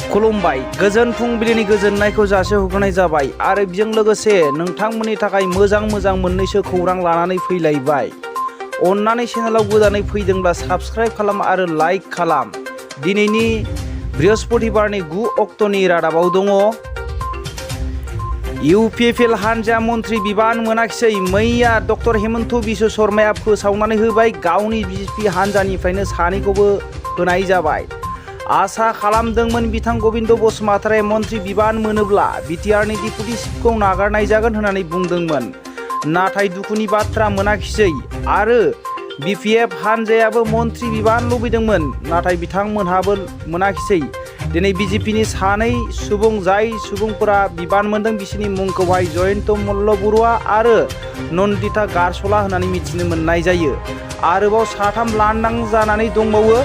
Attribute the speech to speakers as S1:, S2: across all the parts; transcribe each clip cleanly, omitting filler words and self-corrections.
S1: खुलुमबाय गोजोन फुंबिलिनि गोजोननायखौ जासिहरनाय जाबाय आरो बेजों लोगोसे नोंथांमोननि थाखाय मोजां मोननैसो खौरां लानानै फैलायबाय। अन्नानै चेनेलाव गोदानै फैदोंब्ला साबस्क्राइब खालाम आरो लाइक खालाम। दिनैनि बृहस्पतिबारनि 9 अक्ट'नि रादाबाव दङ। इउपिएफएल हानजाया मन्त्रि बिबान मोनाखिसै। मैया डक्टर हेमन्त बिश्व शर्माया फोसावनानै होबाय गावनि बिजेपि हानजानिफ्रायनो सानैखौबो होनाय जाबाय। आसा खालामदोंमोन बिथां गबिन्द बसुमतारिया मन्त्रि बिबान मोनोब्ला बिटिआरनि डिपुटि चिफखौ नागारनाय जागोन होननानै बुंदोंमोन। नाथाय दुखुनि बाथ्रा मोनाखिसै आरो बिपिएफ हानजायाबो मन्त्रि बिबान लुबैदोंमोन नाथाय बिथांमोनहाबो मोनाखिसै। दिनै बिजेपिनि सानै सुबुं जाय सुबुंफोरा बिबान मोनदों बिसोरनि मुंखौहाय जयन्त मल्ल बरुवा आरो नन्दिता गारसला होननानै मिथिनो मोननाय जायो। आरोबाव साथाम लांदां जानानै दंबावो।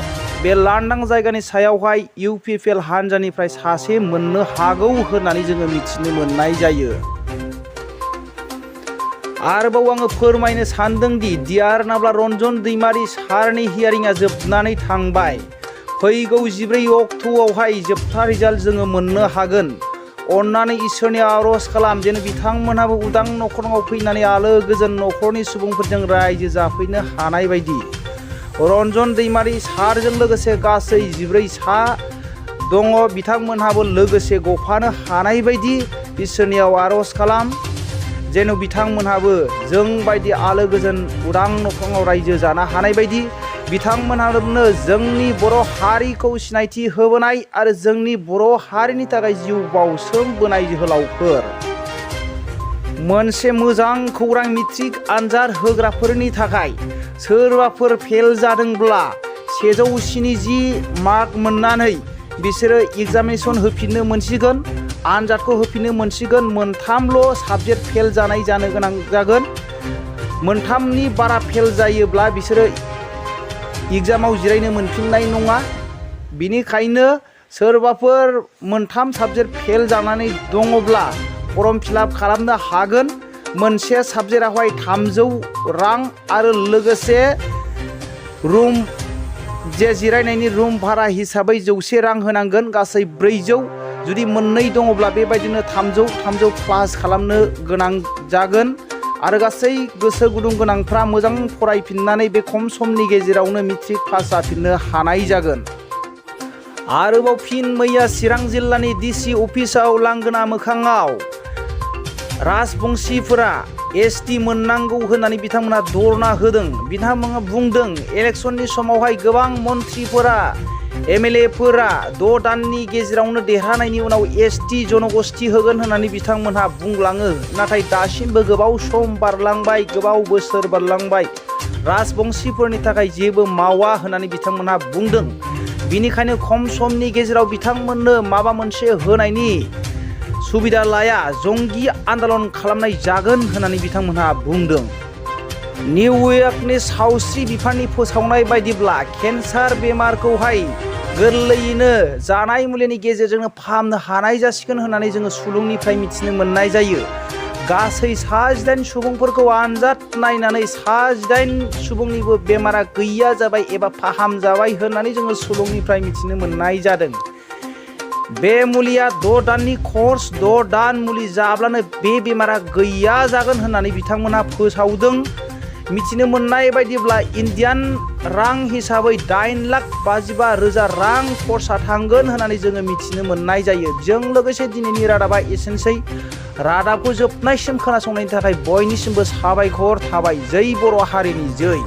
S1: बे लांदां जायगानि सायावहाय इउपिएफएल हानजानिफ्राय सासे मोननो हागौ होननानै जोङो मिथिनो मोननाय जायो। आरोबाव आङो फोरमायनो सानदोंदि डिआर नाब्ला रन्जन दैमारि सारनि हियारिंआ जोबनानै थांबाय। फैगौ 14 अक्ट'आवहाय जोबथा रिजाल्ट जोङो मोननो हागोन। अन्नानै इसोरनि आर'ज खालाम जेन बिथांमोनहाबो उदां न'खराव फैनानै आलो गोजोन न'खरनि सुबुंफोरजों रायजो जाफैनो हानाय बायदि। रन्जन दैमारि सारजों लोगोसे गासै 14 सा दङ बिथांमोनहाबो लोगोसे गफानो हानाय बायदि इसोरनियाव आर'ज खालाम जेन बिथांमोनहाबो जों बायदि आलो गोजोन उदां न'खराव रायजो जानो हानाय बायदि। बिथांमोनहानो जोंनि बर' हारिखौ सिनायथि होबोनाय आरो जोंनि बर' हारिनि थाखाय जिउ बाउसोमबोनाय जोहोलावफोर। मोनसे मोजां खौरां मेट्रिक आनजाद होग्राफोरनि थाखाय सोरबाफोर फेल जादोंब्ला 170 मार्क मोननानै बिसोरो एग्जामिनेसन होफिननो मोनसिगोन, आनजादखौ होफिननो मोनसिगोन। मोनथामल' साबजेक्ट फेल जानाय जानो गोनां जागोन। मोनथामनि बारा फेल जायोब्ला बिसोरो एग्जामाव जिरायनो मोनफिननाय नङा। बिनिखायनो सोरबाफोर मोनथाम साबजेक्ट फेल जानानै दङब्ला फर्म फिलआप खालामनो हागोन। मोनसे साबजेक्टआवहाय 300 रां आरो लोगोसे रुम जिरायनायनि रुम भारा हिसाबै 100 रां होनांगोन, गासै 400। जुदि मोननै दङब्ला बेबायदिनो 300 प्लास खालामनो गोनां जागोन। आरो गासै गोसो गुदुं गोनांफ्रा मोजां फरायफिननानै बे खम समनि गेजेरावनो मेट्रिक पास जाफिननो हानाय जागोन। आरोबाव फिन मैया चिरां जिल्लानि डिसि अफिसाव लांगोना मोखाङाव राजबंशीफोरा एसटि मोननांगौ होननानै बिथांमोना धरना होदों। बिथांमोना बुंदों इलेक्शननि समावहाय गोबां मन्थ्रिफोरा एमएलएफोरा 6 दाननि गेजेरावनो देरहानायनि उनाव एसटि जनगोष्ठी होगोन होननानै बिथांमोनहा बुंलाङो। नाथाय दासिमबो गोबाव सम बारलांबाय, गोबाव बोसोर बारलांबाय, राजबंशीफोरनि थाखाय जेबो मावा होननानै बिथांमोनहा बुंदों। बिनिखायनो खम समनि गेजेराव बिथांमोननो माबा मोनसे होनायनि सुबिदा लाया जंगि आन्दलन खालामनाय जागोन होननानै बिथांमोनहा बुंदों। निउयर्कनि सावस्रि बिफाननि फोसावनाय बायदिब्ला केन्सार बेमारखौहाय गोरलैयैनो जानाय मुलिनि गेजेरजोंनो फाहामनो हानाय जासिगोन होननानै जोङो सुलुंनिफ्राय मिथिनो मोननाय जायो। गासै 18 सुबुंफोरखौ आनजाद नायनानै 18 सुबुंनिबो बेमारा गैया जाबाय एबा फाहामजाबाय होननानै जोङो सुलुंनिफ्राय मिथिनो मोननाय जादों। बे मुलिया 6 दाननि कर्स, 6 दान मुलि जाब्लानो बे बेमारा गैया जागोन होननानै बिथांमोनहा फोसावदों। मिथिनो मोननाय बायदिब्ला इन्डियान रां हिसाबै 8,55,000 रां खरसा थांगोन होननानै जोङो मिथिनो मोननाय जायो। बेजों लोगोसे दिनैनि रादाबा एसेनोसै। रादाबखौ जोबनायसिम खोनासंनायनि थाखाय बयनिसिमबो साबायखर थाबाय। जै बर' हारिनि जै।